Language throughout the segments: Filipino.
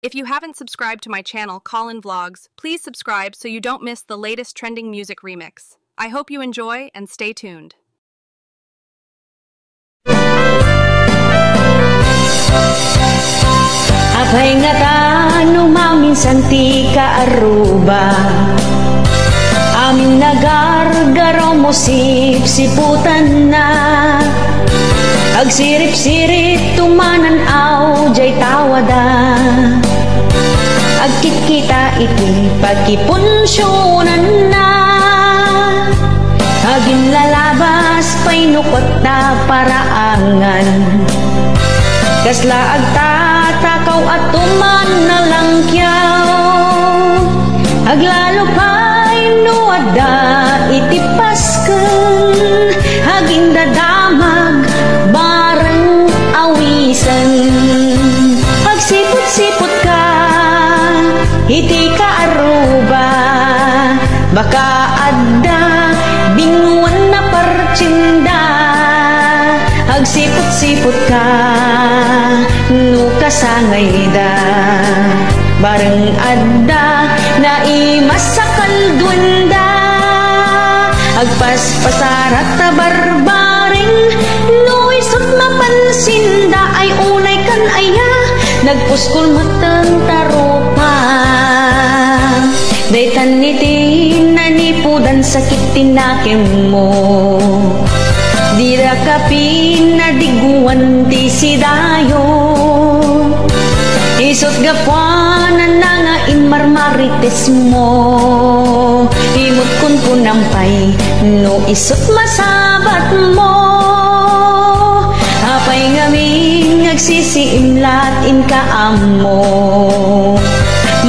If you haven't subscribed to my channel, Colin Vlogs, please subscribe so you don't miss the latest trending music remix. I hope you enjoy and stay tuned. Apay nga tano maminsan ti kaaruba, amin nagargaraw mo sip-siputan na. Agsirip-sirip tumananaw jay tawada, agkikita iti pagkipunsyonan na. Agin lalabas pa'y nukot na paraangan, kasla agtatakaw at tuman na langkyaw. Aglalo pa'y nuada iti pasken, aging dadamag bareng awisan. Agsipot-sipot ka iti kaaruba, baka adda binguan na partsinda. Agsipot-sipot ka no kasangay da, bareng adda na imasakaldunda. Agpaspasarat ta barbaring no isot mapansinda, ay unay kan aya nagpuskol matang tarupa. Daytan niti nanipudan sakit tinakim mo, dira kapin na diguan ti sidayo. Isot gapuanan na nga inmarmarites mo, imot kun kunampay no isot masabat mo. Apay ngaming agsisiimlat in kaamo,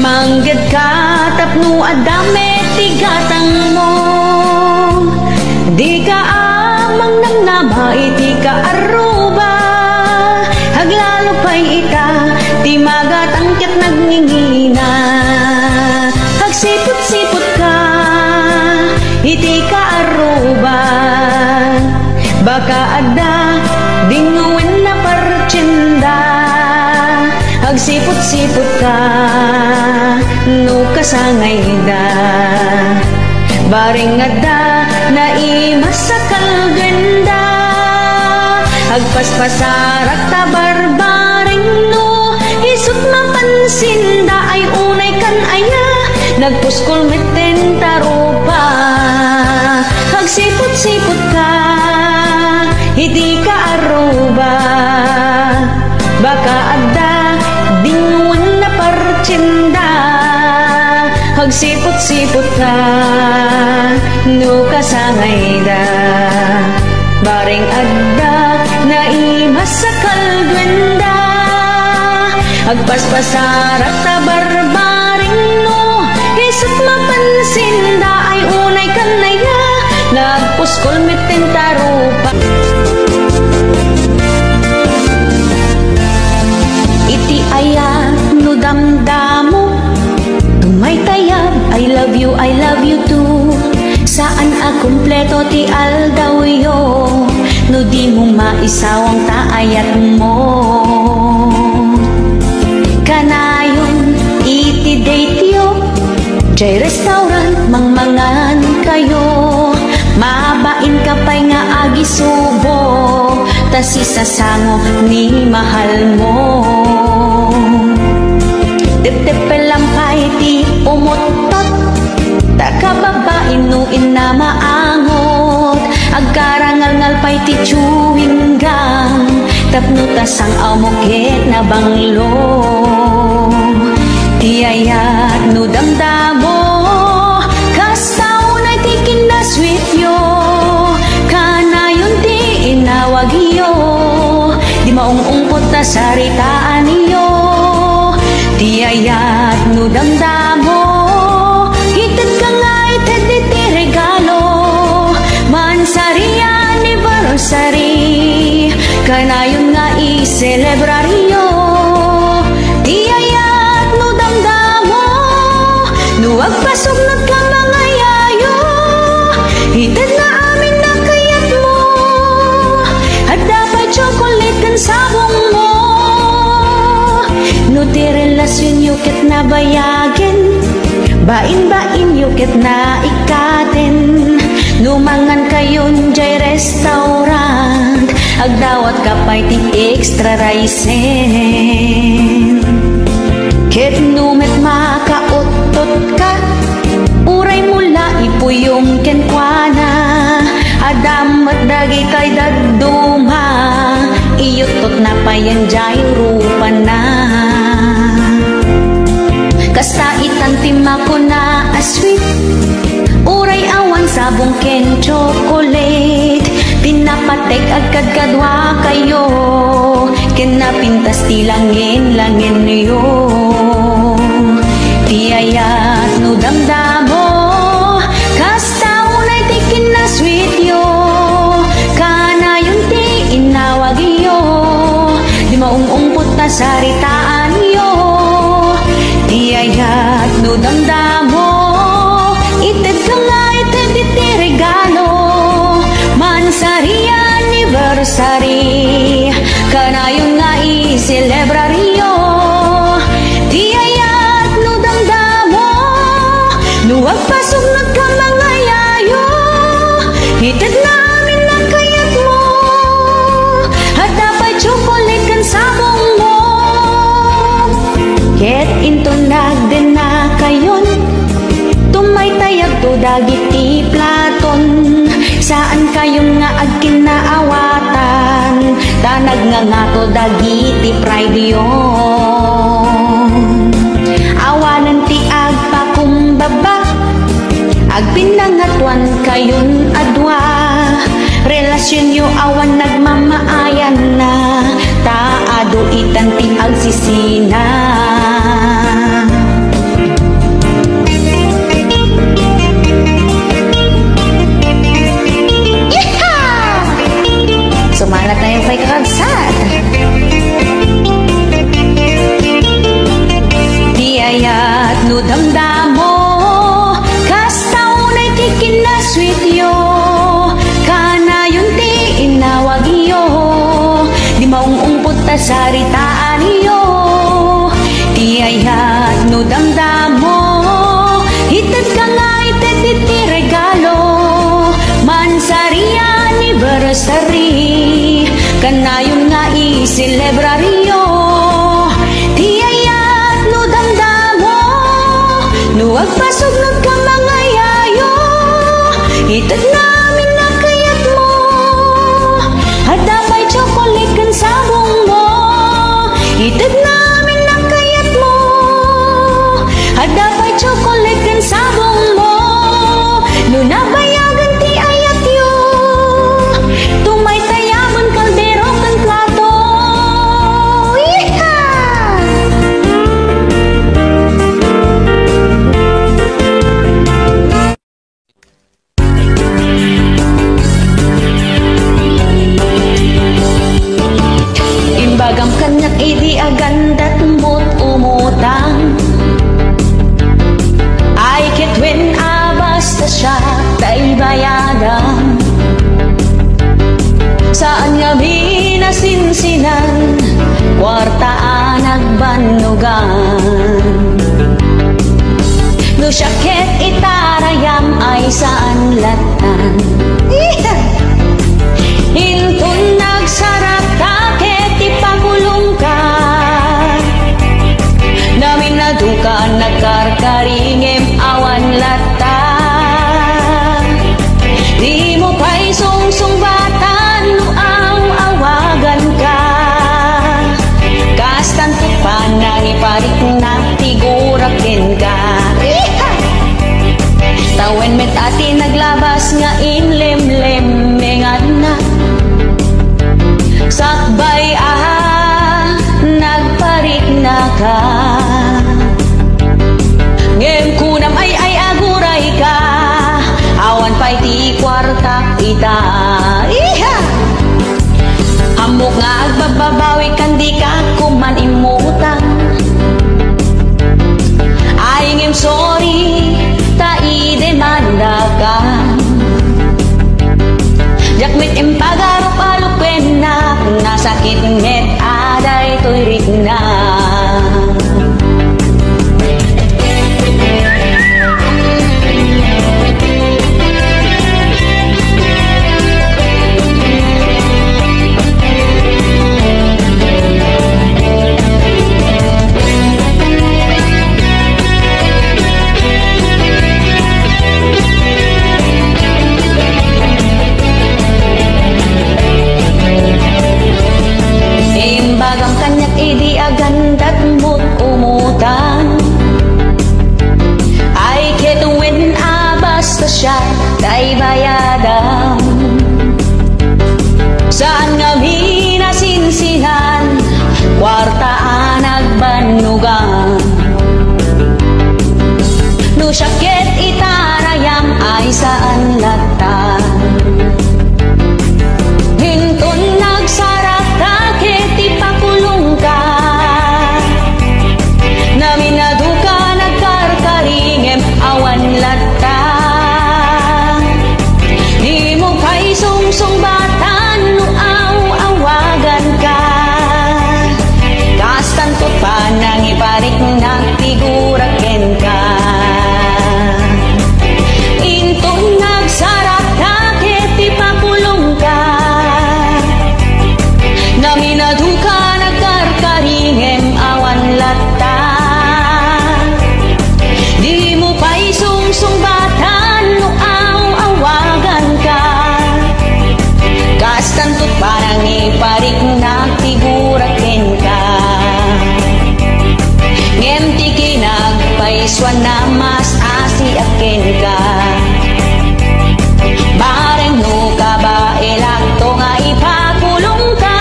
manggad ka tapno adame tigatang mo. Di ka amang namnama iti kaaruba, aglalo pa'y ita ti magatangket nagngingina. Agsipot-sipot ka iti kaaruba, baka adda binguin na partsinda. Agsipot-sipot ka no kasangay da, baring adda na imasakal ganda. Agpaspasarak ta barbaring no isot mapansinda, ay unay kan aya nagpuskol meten tarupa. Agsipot-sipot ka iti kaaruba, baka adda binguan na partsinda. Agsipot-sipot ka no kasangay da, baring adda na imasakal gwenda. Agpaspasarak ta barbaring no isot mapansinda, ay unay kanaya nagpuskol meten tarupa. Iti aya no damdamo tumay tayab, I love you too. Saan akumpleto ti aldawyo no di mo maisawang taayat mo. Kanayon iti date yo jay restaurant mangmangan kayo, mabain ka pa'y nga agisubo, tas isasango ni mahal mo. Tep-tep-pelampay ti umutot, takababain no inamaangot. Agkarangal-ngal pa'y ti chewing gum, tapno tasang amoket na banglo. Tiyayat no damdamo, kastaw na ti kinasweet yo. Kanayon ti inawagyo, di maungungkot na saritaan niyo. Tiyayat no damdamo, ited ka nga ited iti regalo. Mansari anniversary, kanayon nga i-celebraryo. Ti Bain-bain yukit na ikaten, numangan kayon jay restaurant, agdawat kapay ti extra ricen. Ket numet makautot ka, uray mula ipuyong kenkwana, adamat dagi kay daduma, iyutot na payan jay rupa na. Kasta itantima ko na asweet, uray awan sabong ken chocolate, pinapatek agad kadwa kayo, ken napintas ti langin niyo. Ti ayat no damdamo, kasta unay ti kinasweet yo, kana yung ti inawag yo, di maungungpot na saritaan yo. Di ayat no damdamo, ited ka nga ited iti regalo, mansari anniversary, kanayon nga i-celebraryo. Di ayat no damdamo, nuwag pasugnod ka mga yayo, ited namin na kayat mo, at dapat chocolate kan sabong mo. Ket intunag din na kayon, tumaytayag to dagiti platon, saan kayong nga agkinaawatan, tanag nga to dagiti pride yon. Awanan ti agpakumbaba, agpinangatuan kayon adwa, relasyon yo awan nagmamaayan na, taado itan ti agsisina. Sumalat na yung kay kakagsat. Di ayat no damdamo, kasta unay ti kinasweet yo, kana yun ti inawag yo, di maungungpot ta saritaan yo. Di ayat no damdamo, ited ka nga ited iti regalo, mansari anniversary, kanayon nga i-celebraryo. Di ayat no damdamo, nuwag pasugnod ka mga yayo, ited namin na kayat mo, at dapay chocolate kan sabong mo, ited namin na kayat mo, at dapay chocolate kan sabong mo, no nabayagan ti ayat yo, tumay tayaman kaldero kan plato. Imbagam kanyak idi agandat mut umutang, ay kitwin abasta siya tay bayadan, saan nga minasinsinan, kwartaan nagbanugan, no syaket itarayam ay saan latan. Intun nagsarap taket ipagulong ka, namin nadukan nagkarkaringem awan lata, di mo pa'y sungsung batan no awagan ka, kastan tupan nang iparik na tigurakin ka. Tawen met ati naglabas nga inlemlem mengan na, sakbay nagparik na ka, ngem kunam ay aguray ka, awan pa'y ti kwartak ita. Hamok nga agbababawi kan di ka kuman imutan, ay ngem sorry ta idemanda ka, jakmit impagarup-alupen na, nasakit met aday tuirik na. syakit itarayam ay saan latan. Hintun nagsarak kakit ipakulong ka, naminadu ka nagkarkaringem awan lata. Di mo kay sungsong batan awagan ka, kastan ko pa nang iparik nagfiguraken ka. Intong nagsarak kakit ipakulong ka, naminadu ka nagkarkaringem awan lata. Di mo pa'y sungsong batan awagan ka, kastan ko parang iparik nagfiguraken ka. Ngem ti kinagpaiswan na mas asiaken ka, bareng no ka ba ilagto nga ipakulong ka.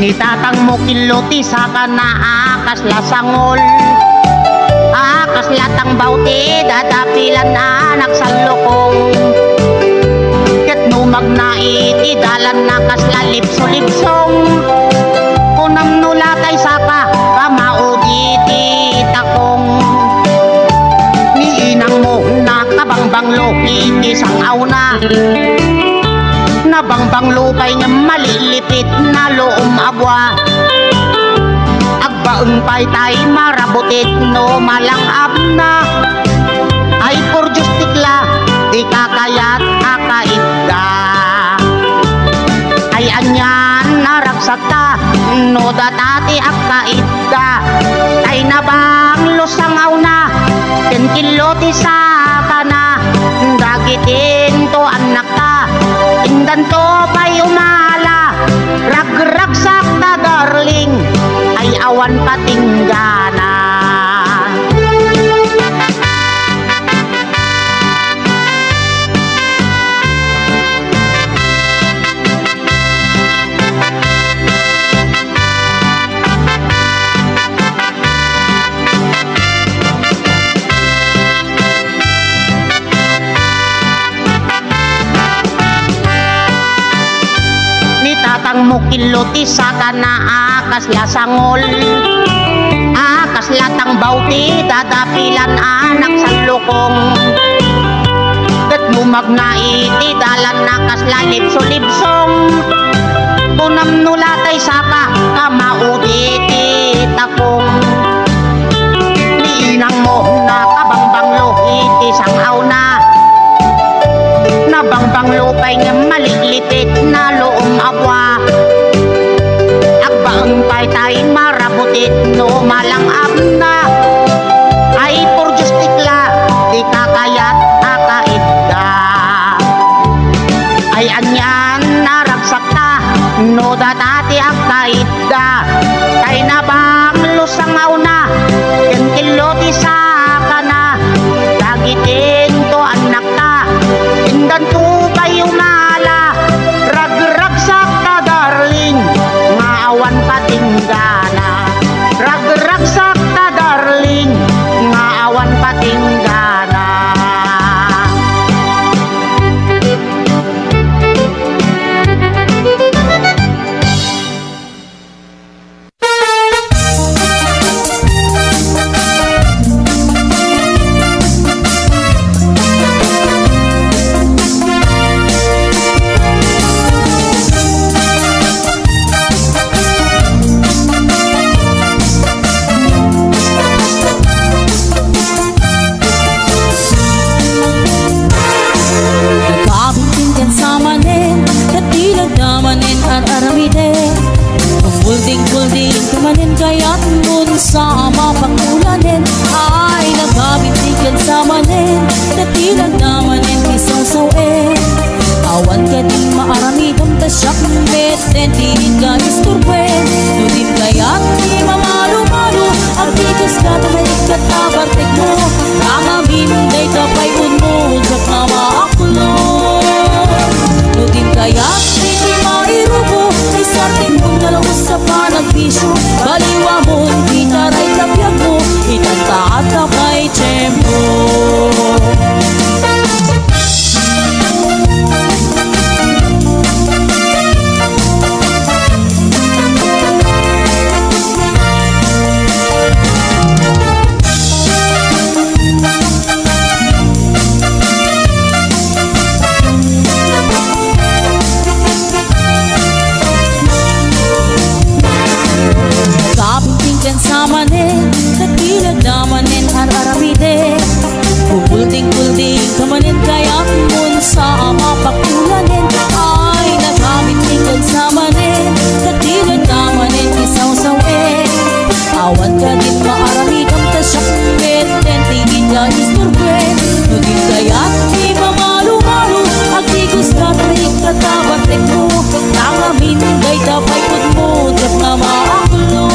Ni tatang mo kiloti sa kana akas lasangol, akas latang bauti dadapilan anak sa lokong. Ket no magnait idalan nakas lalipso-lipsong, kunam no latay saka kamauditi takong. Ni inang mo nakabangbanglo isang auna, nabangbang lupay nga malilipit na loom abwa. Agbaeng pay tay marabutit no malang abna, ay por justikla di kakayat akaitda. Ay anyan naragsakta no datati akaitda, ay nabang lusangaw na kenkiloti sa kana. Dagitin to anak ka, indan to pa'y umala, ragragsak ta darling, ay awan patinggana. Tatang mo kiloti sa kana akas lasangol, akas latang bauti dadapilan anak sa lokong. Ket mo magnait idalan nakas lalipso-lipsong, kunam no latay saka kamauditi takong. Ni inang mo nakabangbanglo isang auna, nabangbang lupay nga maliglipit na loom abwa. Agbaeng pay tay marabutit no malang abna, ay por justikla di kakayat akaitda. Ay anyan naragsakta no datati akaitda, kay nabang lusangaw na kenkiloti sa kana. Dagitin to anak ka, indan to kayo mala, ragragsak ta darling, nga awan patinggana. Ragragsak ta darling, nga awan patinggana. Pulding kumanin kaya't mun sama pangulanin, ay nagkabitigan sa manin, natilag namanin isasawin. Awan ka din maaramidam tasyak met, hindi ka isturben, nudim kaya't di mamalumay. nagpisyo baliwa mo gitaray kapyag mo itantaat na kay tempo. Samanin, katilad namanin ar-aramide Pupulding-pulding kamanin kayak mun sa mapakulanin Ay nakamit-tingkad samanin, katilad namanin isaw-sawe Awan ka din maaramid ang tasyakit Den tingin ka isturben Nudin kayak di mamalu-malu Agtigos ka tarik katabatek mo Nangamin day tapay pud mo Diyak na maakulo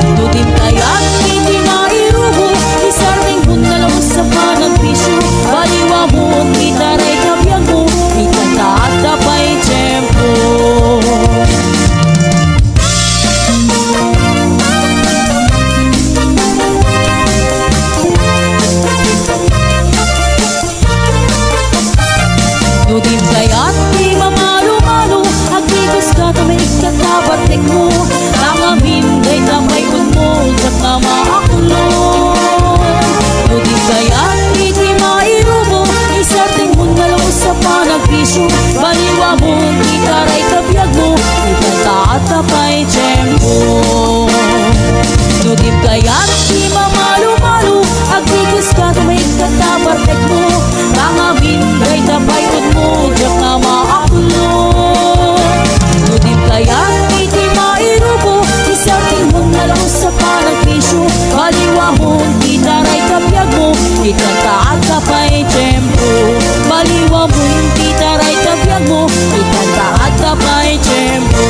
Nudim kayak hindi mairuho Isarting mo na lang sa panagpisyo Baliwa mo, gitaray kapyag mo Ikataat na pa'y tempo Nudim kayak di mamalu-malu Agtigos ka tamay ikatabatek mo Nangamin day tapay pud mo Diyak na maakulong Nudim kayak hindi mairubo Isarting mo na lang sa panagpisyo Baliwa mo, gitaray kapyag mo Itantaat na pa'y tempo Nudim kayak di mamalu-malu Agtigos ka tamay ikatabatek mo Nangamin day tapay pud mo Diyak na maakulong Nudim kayak hindi mairubo Isarting mo na lang sa panagpisyo Baliwa mo, gitaray kapyag mo Itantaat ka pa'y tempo Baliwa mo, gitaray kapyag mo Itantaat ka pa'y tempo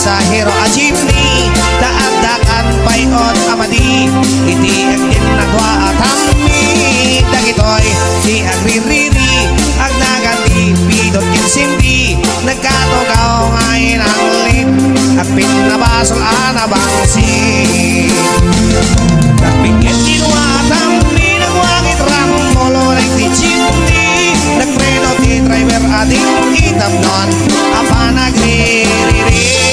pasahero a jeepney daat-dakan payot amadi iti agin nagwa at hamni dagitoy si agririri ag naganti pidot insindi nagkatugaw ngayon ang lit at pinabasol anabangsi nagpingit inuwa at hamni nagwagit ramolo ti jeepney nagpreno ti driver ading itam non apa nagririri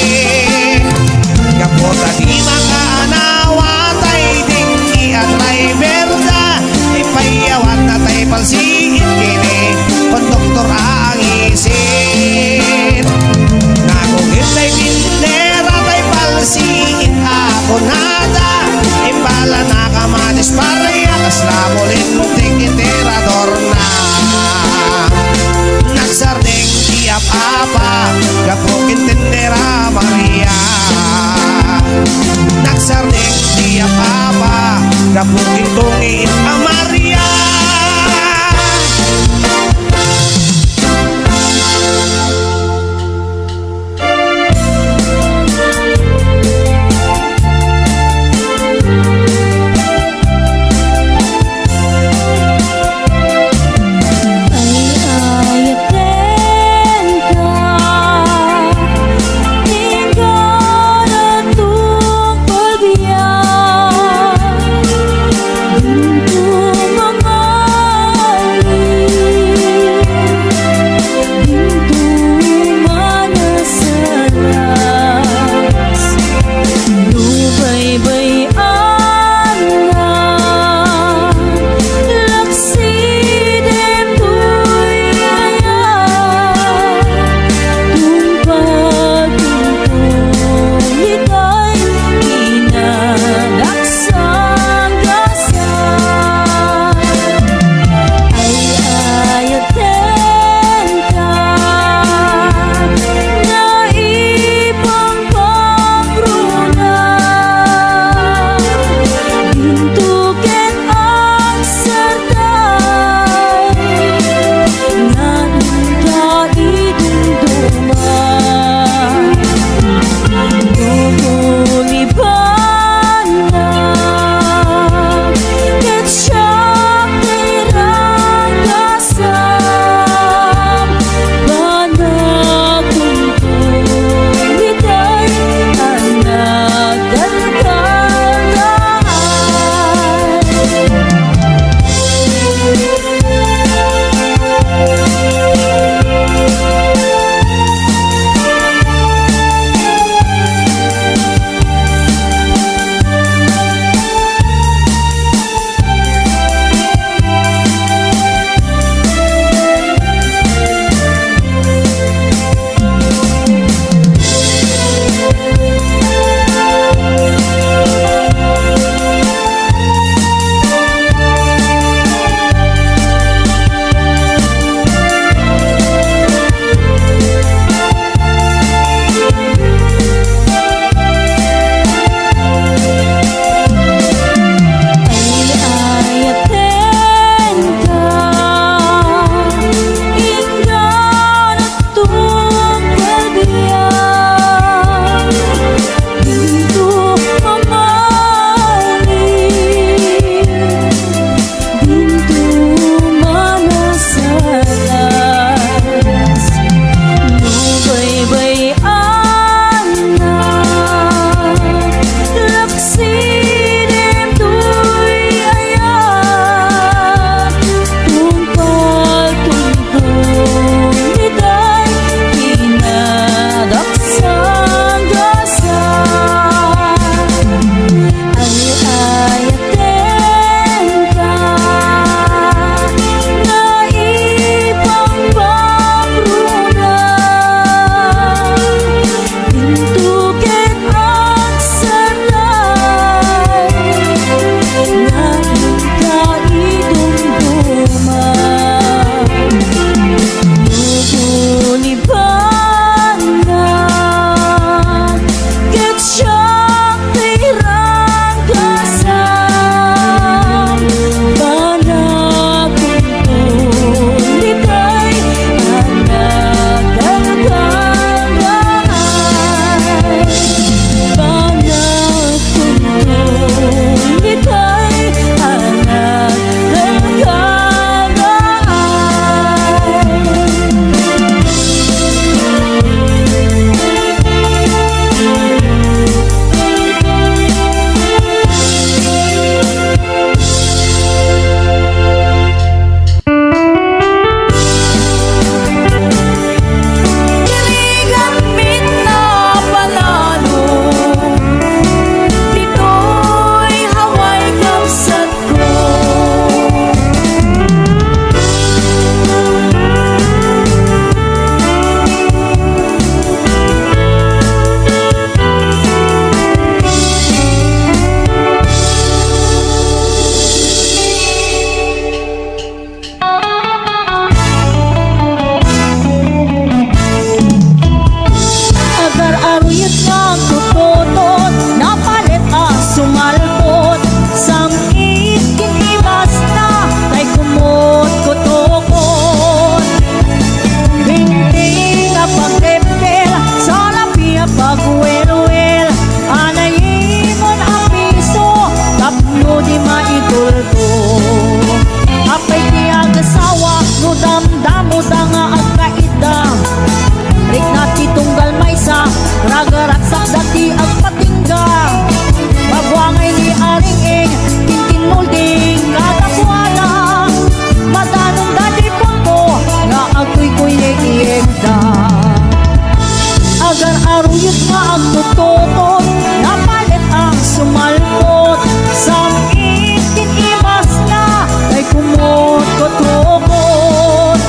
Agar-aruyot nga ang tututot, napalit ang sumalpot. Samit kinibas na, kay kumot kotukot.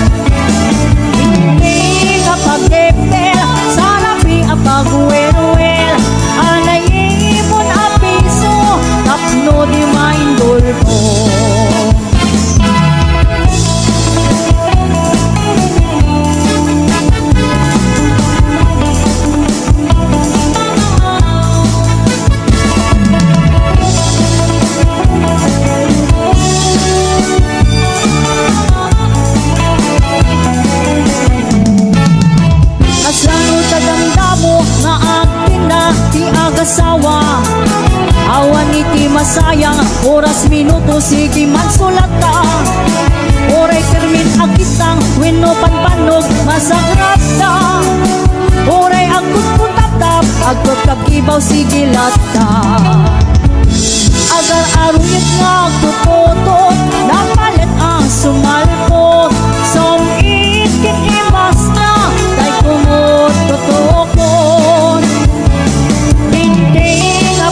Hindi ka pag-epel, sa labi ang pag-wel-wel. Anayin mo na piso, tapno di maindol mo. Asawa awan iti masayang oras minuto sige magsulat ka. Oray termin agitang wenno panpanog masagrap ta. Oray agkut putap-tap agkut kagibaw sige latta. Agar-aruyot nga agtututot, napalit ang sumalpot. Somit kinimas na, kay kumot tutukot.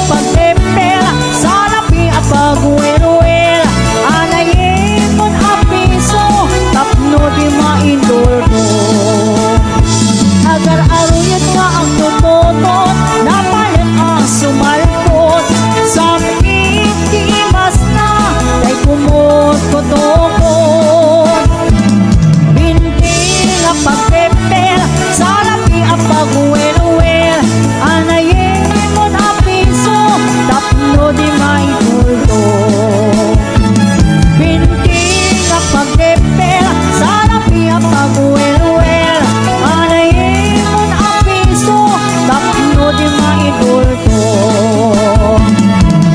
Pag-tepel, sa labi at pag-wel-wel. Anayin mo't apiso, tapno di maindol mo. Agar-aruyot nga ang tututot, napalit ang sumalpot. Samit kiimas na, kay kumot kotukot. Binti nga pag-tepel, sa labi at pag-wel-wel. Anayin tapno di maitulto. Binti ka pag-tepel, sa labi ang pag-wel-wel. Anayin mo na piso, tapno di maitulto.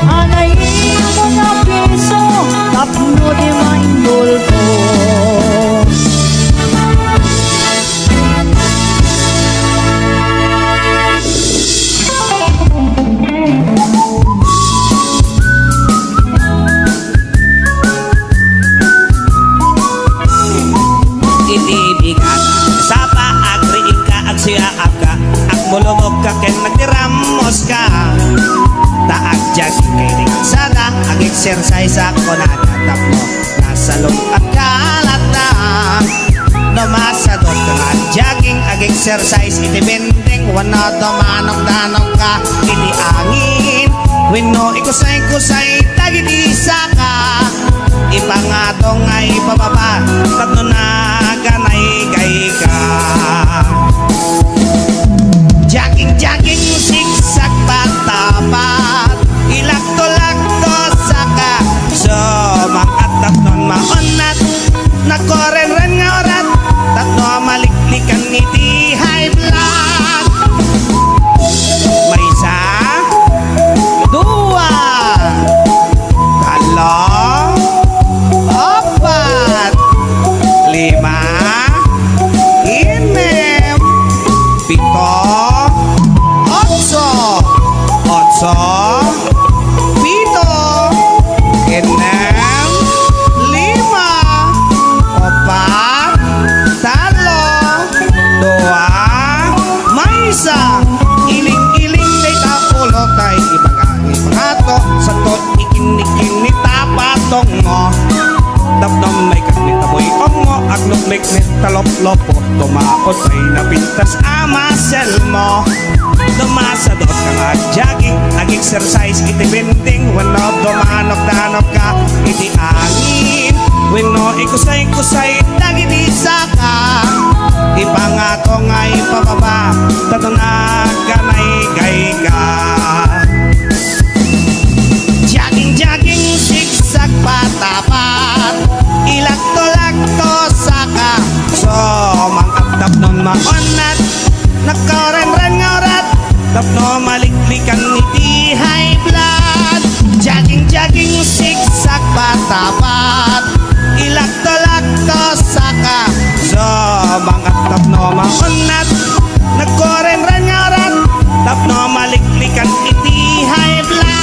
Anayin mo na piso, tapno di maitulto. Mulumog ka ken nagtiramos ka. Taag jogging kay di kansada, ag-exercise ako natatap mo. Nasa loob at kalata, namasadot ka nga jogging, ag-exercise iti bending. Wano tumanok-danok ka, iti angin. Wino ikusay-kusay, tagit-isa ka. Ipangatong ay pababa, tatno na ganay-gay ka. Jogging, siksak patapat, ilakto-lakto saka. So, mangatap nun maunat, nakoren-ren nga orat, tatno maliklikan iti high blood. May isa, dua, talo, apat, lima, inem, pito, otso, pito, enam, lima, opat, talo, dua, maysa. Iling-iling day taulo tay ibangato sa to ikin-ikin ni tapatong mo. Tapnom may kagnitaboy ongo, agnok-mek net talop-lopo. Tumaot ay napintas amasel mo. Dumasadot ka nga jogging, ag-exercise iti bending. Wano dumanok-danok ka iti angin. Wano ikusay-kusay tagit-isa ka. Ipangato nga ipababa, tatunag ganay-gay ka. Jogging, siksak patapat, ilakto-lakto saka. So, mangatap nun maunat, nakaren-ren nga orat, tapno maliklikan iti high blood. Jogging, siksak patapat, ilakto-lakto saka. So, mangatap no maunat, nakaren-ren nga orat, tapno maliklikan iti high blood.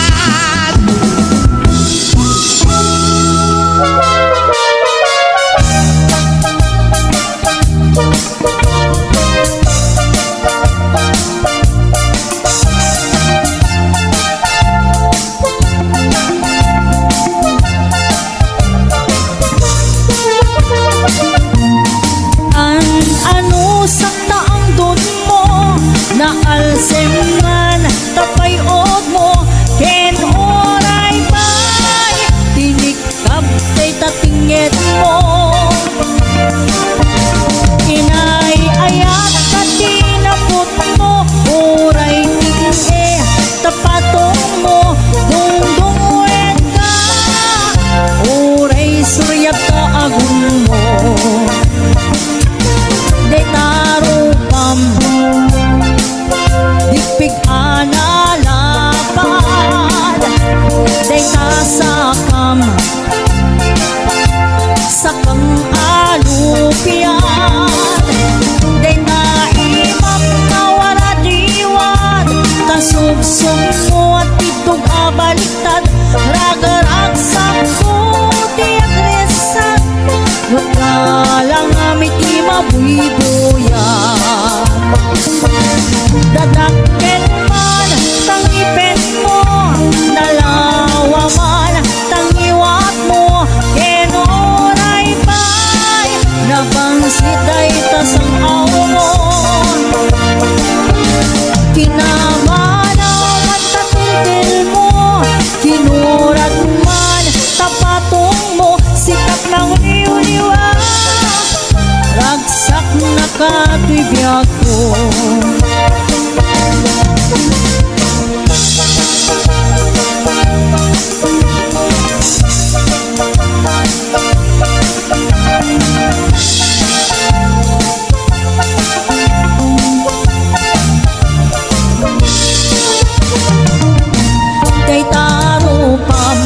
Kay tarupam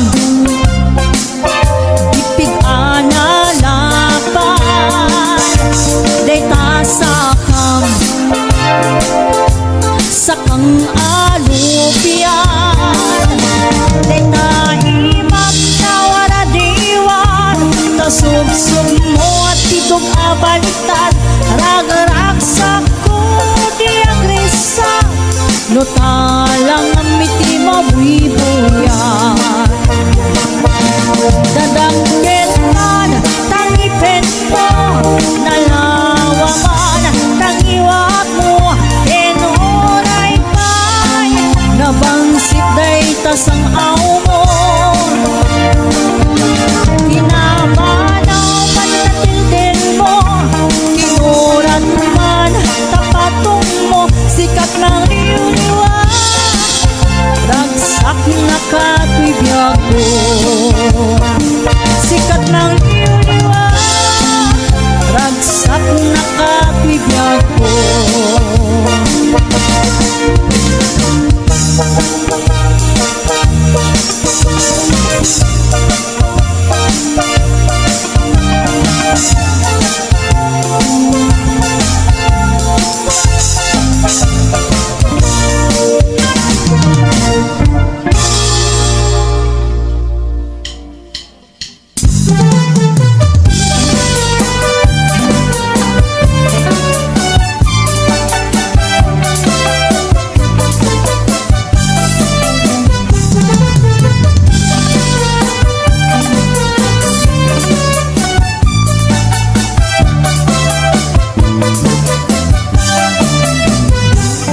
ipig analapan day tasakam sakang alupian day taimag nawara diwan tasubsub mo at itong abaliktad ragaraksak ko di agresa no talang amiti mabuibuyan dadangketan tangipin mo nalawaman tangiwat mo enoray pay nabangsip day tasang aw mo kinamanaw pantatildin mo kinurat man tapatong mo sikat ng liwliwa ragsak na katwibiyag ko sikat ng liwliwa ragsak na katwibiyag ko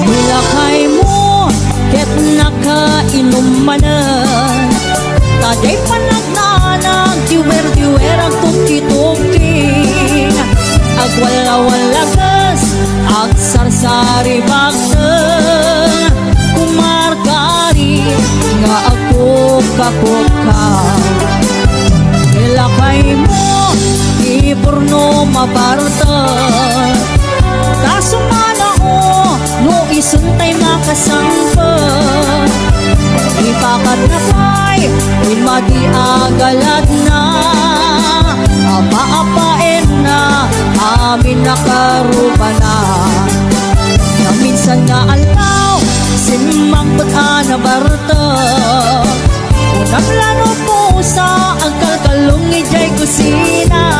Nilakay mo ket nakainumanan taday panagdanag diwer-diwer ang tuki-tuking agwala-walagas ag sarsari bagteng kumargari nga ako kakuka nilakay mo ipurno mabartan kasumana o no isuntay makasampan ipakat na pa'y imadi agalad na apa-apain na amin nakarupa na na minsan nga alaw sinmangkot na barta unang lano po sa ang kalkalong ijay kusina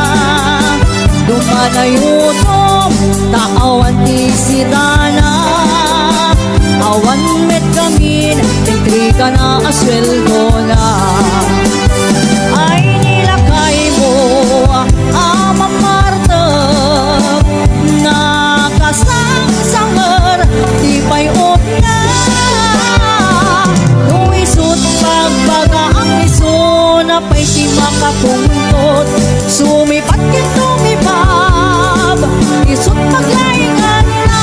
dumanayutom taawan di sirana awan met kamin intriga na asweldo na ay nilakay mo amamarta nakasang-sangar di payot na nuisot pagbaga ang iso na pa'y di makapungtot sumipat kin tumibab isot maglaingan na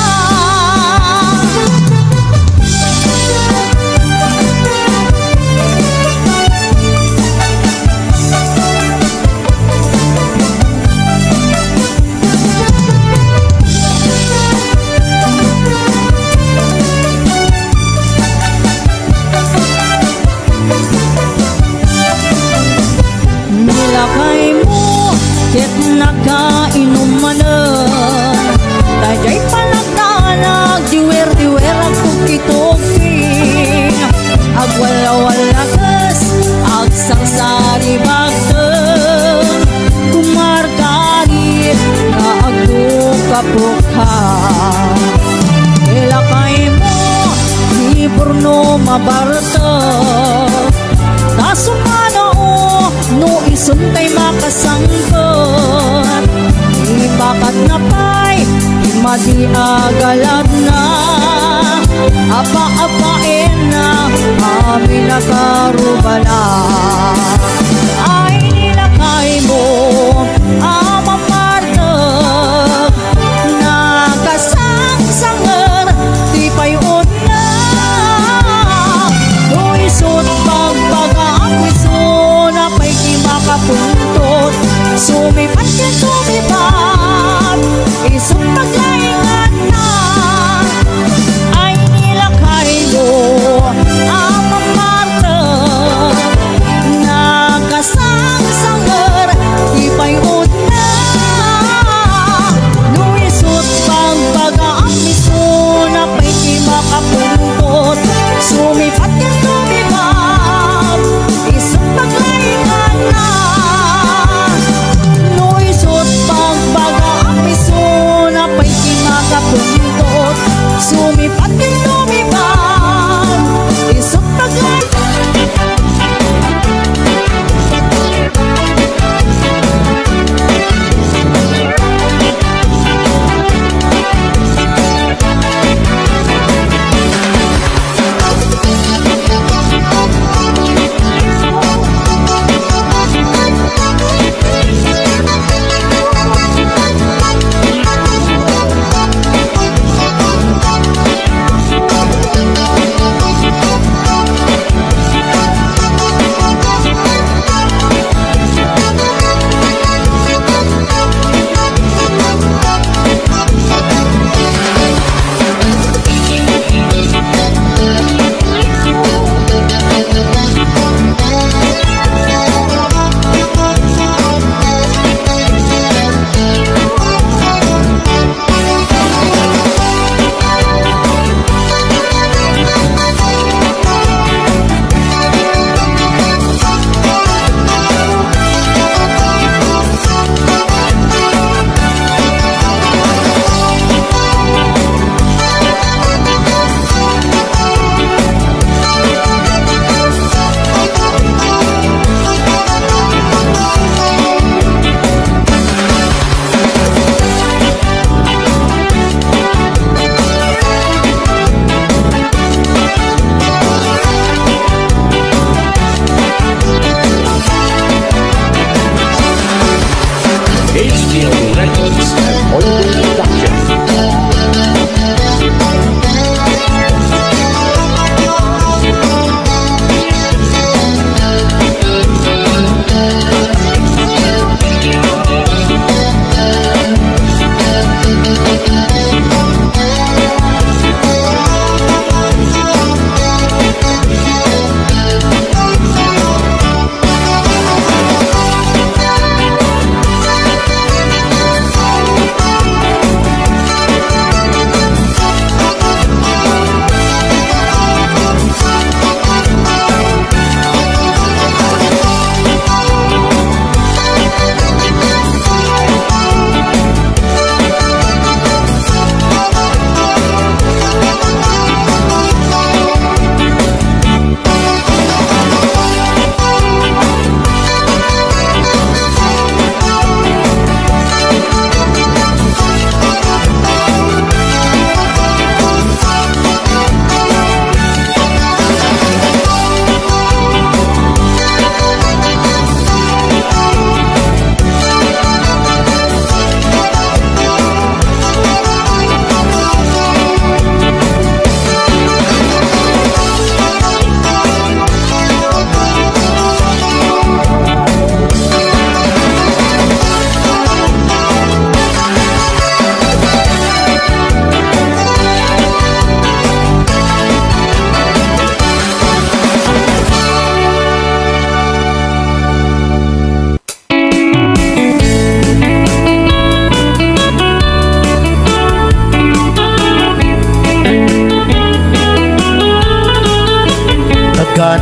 nilakay mo ket nakainumanan taday panagdanag diwer-diwer ang tuki-tuking agwala-walagas ag sarsari bagteng kumargari nga agduka-puka nilakay mo iburno mabarta kasumana o no isuntay makasangkot ipakat na pa'y imadi agalad na apa-apain na amin nakarubala ay nilakay mo amamartag nakasang-sang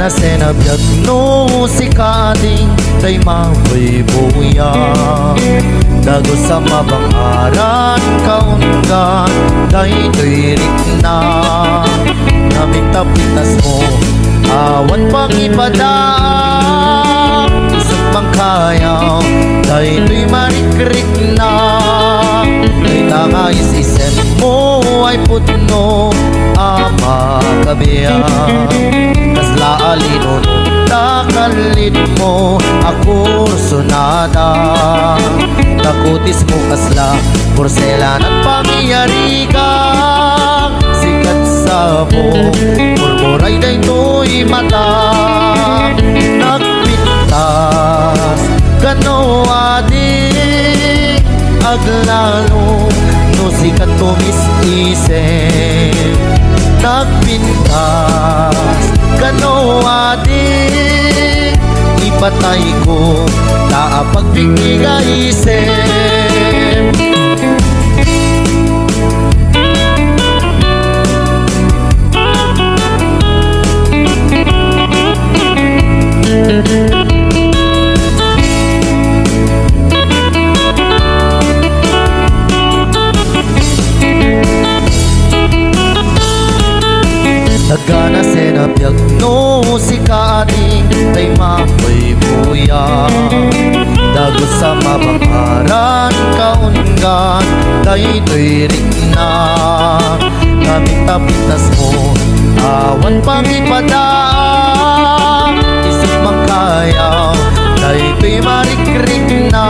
senabiyag no si kading tay maboy buya dago sa mabangaran kaungan day tuirik na namitapitas mo awan pang ipadang isip mang kayaw day tuy marikrik na day tangais isip mo ay putno ama kabiyang kasla alinon takalit mo ako sunada takutis mo kasla porselan at pangyayari ka sikat sa mo murmuray day to'y mata nagpintas kano adik aglalo no sikat tumis-isip nagpintas kano adik ipatay ko na pagbigay-isip Nagana senabiyag no si kading tay maboy buya dago sa mabangaran kaungan day tuirik na namitapitas mo awan pang ipadang isip mang kayaw day tuy marikrik na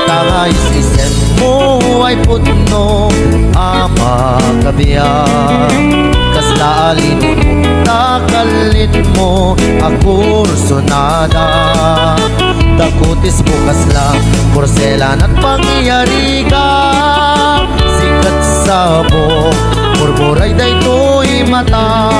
tangais isip mo ay putno ama kabiyang kasla alinon takalit mo ako sunada takutis mo kasla porselan at pangyayari ka sikat sa mo murmuray day to'y mata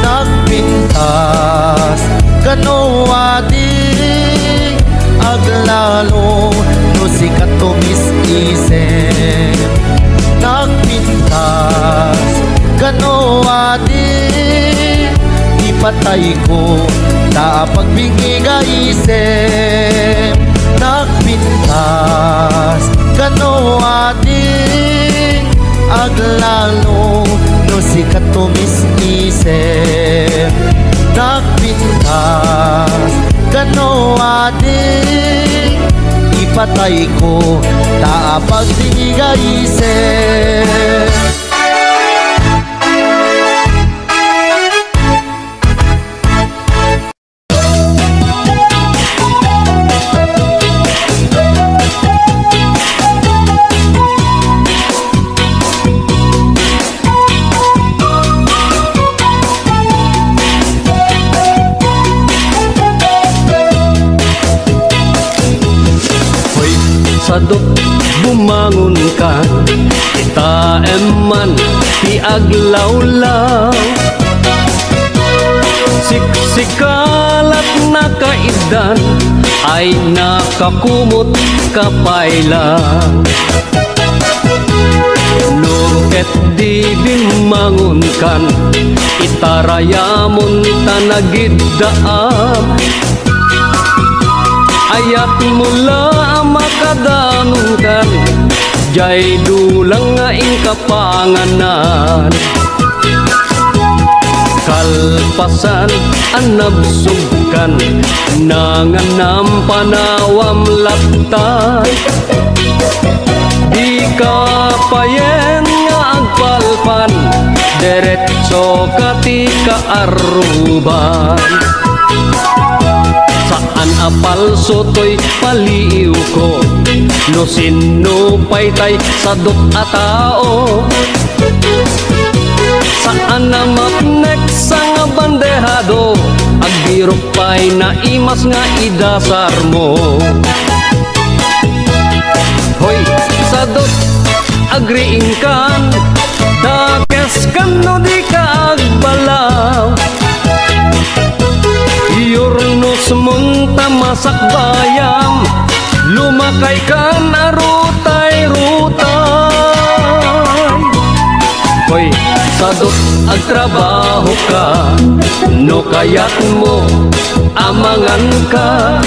nagpintas kano adik aglalo no sikat tumis-isip nagpintas kano adik ipatay ko na pagbigay-isip nagpintas kano adik aglalo no sikat tumis-isip nagpintas kano adik ipatay ko na pagbigay-isip. Sadot bumangon ka kita eman piaglawlaw Siksikalat na kaidan ay nakakumot kapailan Nuket di bimangon kan itarayamon tanagiddaam Ayat mula makadanungkan jay dulang nga kapanganan Kalpasan anabsugkan nanganam panawam laptay Di kapayen nga agpalpan deretso katika aruban Saan apal sotoy paliw ko no sino paytay sadot a tao Saan na mapnek sa bandehado agbirok pay na imas nga idasar mo Hoy sadot agriing kan dakes kan no di ka agbalaw Yurnos munta masak bayam lumakay ka na rutay-rutay Hoy, sadot ang trabaho ka, no kaya't mo amangan ka.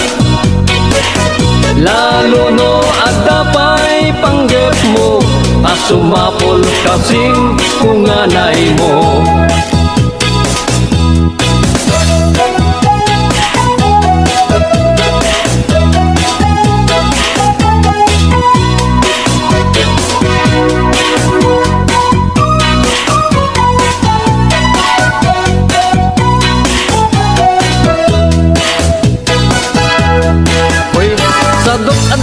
Lalo no adapay panggap mo, asumapol kasing kunganay mo.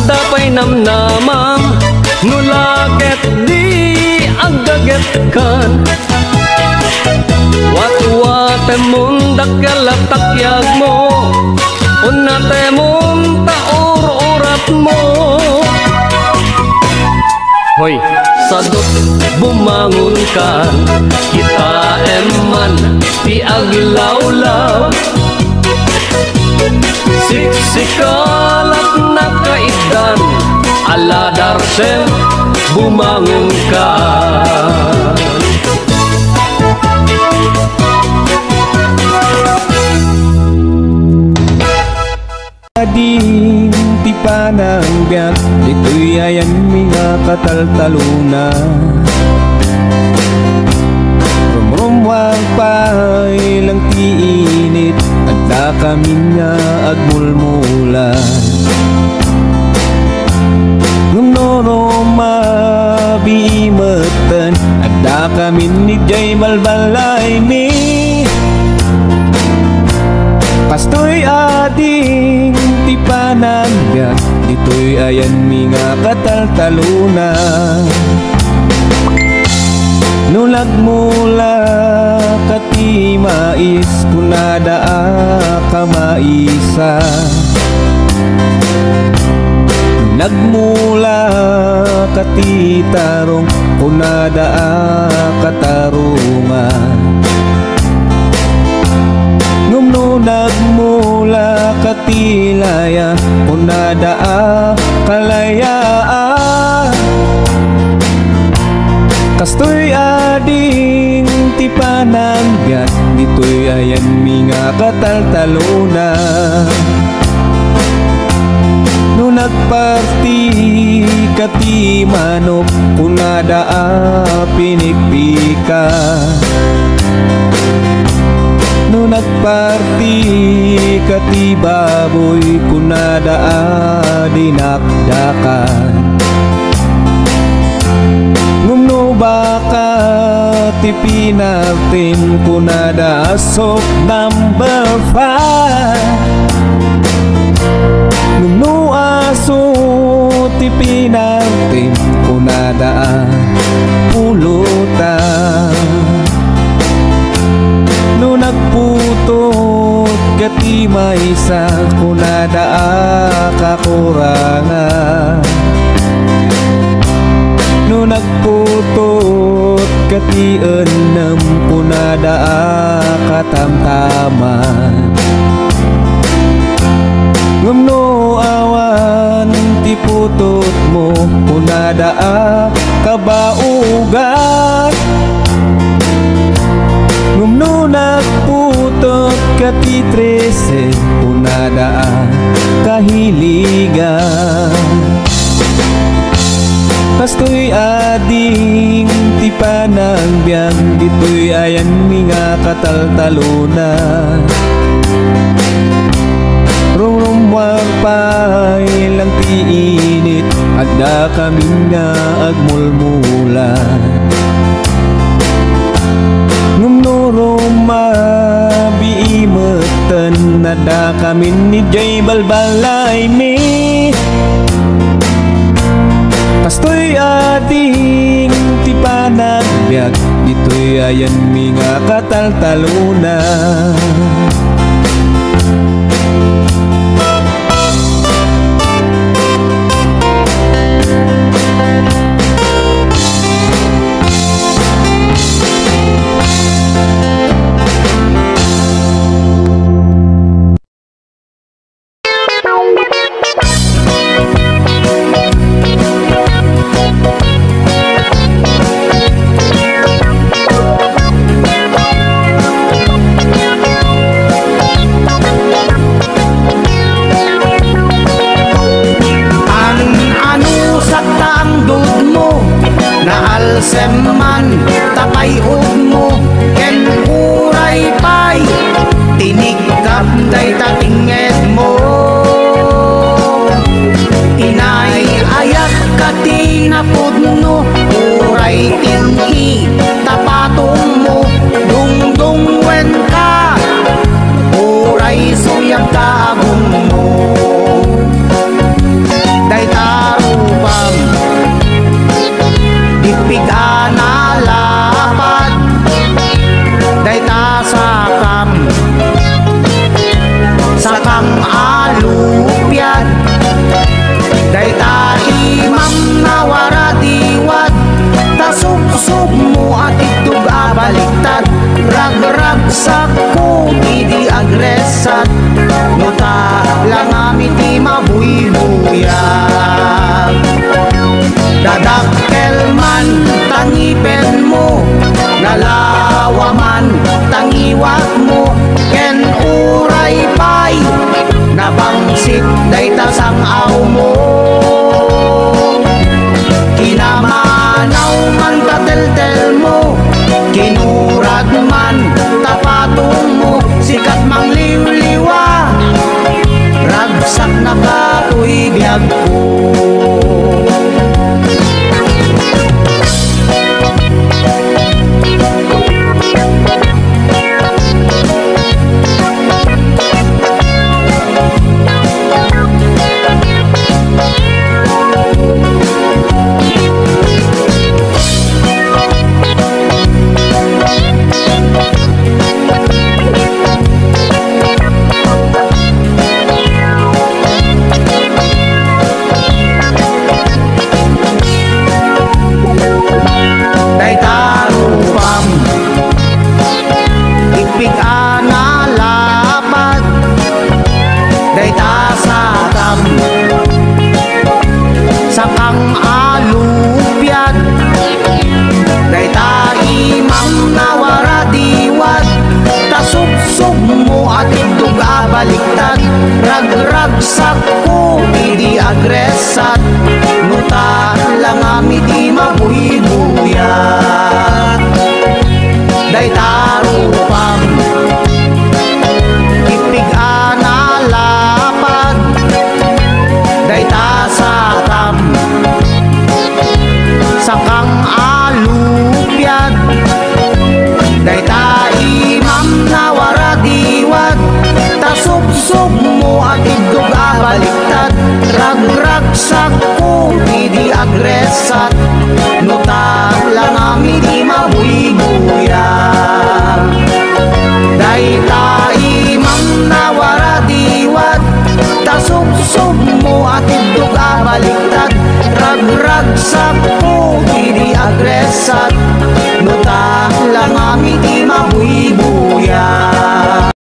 Dapay namnamam nulaket di agdaget kan wat-wate mundak kalatakyag mo unate mong taur-urat mo. Hoy, sadot bumangon kan kita eman ti aglawlaw siksikalat na kaidan aladarsen bumangon ka. Ading tipa ng biyak, ito'y ayan mga kataltaluna. Rumrumwag pa ilang tiinit at da kami nga agmulmula. Ngunoro mabimatan at da kami ni Jay balbalay mi. Pastoy ading tipa ng biyak, ito'y ayan mga kataltaluna. Nulag mula kati mais kunada ka maisa. Nagmula kati tarong kunada ka tarungan. Ngumno nagmula katilaya kunada kalayaan. Kastoy ading tipa ng biyak, dito'y ayan mga kataltaluna. No nagparti kati manok kunada pinikpika. No nagparti kati baboy kunada dinakdakan. Ngumno baka tipinatin kunada asok number 5. Ngumno aso tipinatin kunada pulutan. No nagputot kati maisa kunada kakurangan. No nagputot kati enam kunada katamtaman. Ngumno awan tiputot mo kunada kabaugan. Ngumno nagputot kati 13 kunada kahiligan. Pastoy ading tipa ng biyak, dito'y ayan mga kataltaluna. Rumrumwag pa ilang tiinit at da kami nga agmulmulan. Ngumno mabiimatan na da kami ni Jay balbalay mi. Pastoy ading tipa ng biyak, dito'y ayan mga kataltaluna. man tapay mo ken uray pay tinikap day tatinged mo inay ayak katinapudno uray tinhi tapatong mo dungdung wen ka uray suyag kaagong mo day tarupam dipigana lapat day tasakam sakang alupyat day taimam nawara diwat tasubsub mo at itug abaliktad ragrag sakko idi agresat nuta lang amiti mabuybuyan dadakkel man tangipen mo nalawaman tangiwat mo ken uray pay nabangsit day tasang-aw mo kinamanaw man kateltel mo kinurad man tapatong mo sikat mang liwliwa ragsak na katoy biyag ko sakang alupyat day taimam nawara diwat tasubsub mo at itug abaliktad ragrag sakko idi agresat nuta lang amiti mabuybuyan day tarupam ipigana lapat day tasakam sakang alupyat day taimam nawara diwat tasubsub mo at idug abaliktad ragrag sakko idi agresat nuta lang amiti mabuybuyan day taimam nawara diwat tasubsub mo at idug abaliktad ragrag sakko idi agresat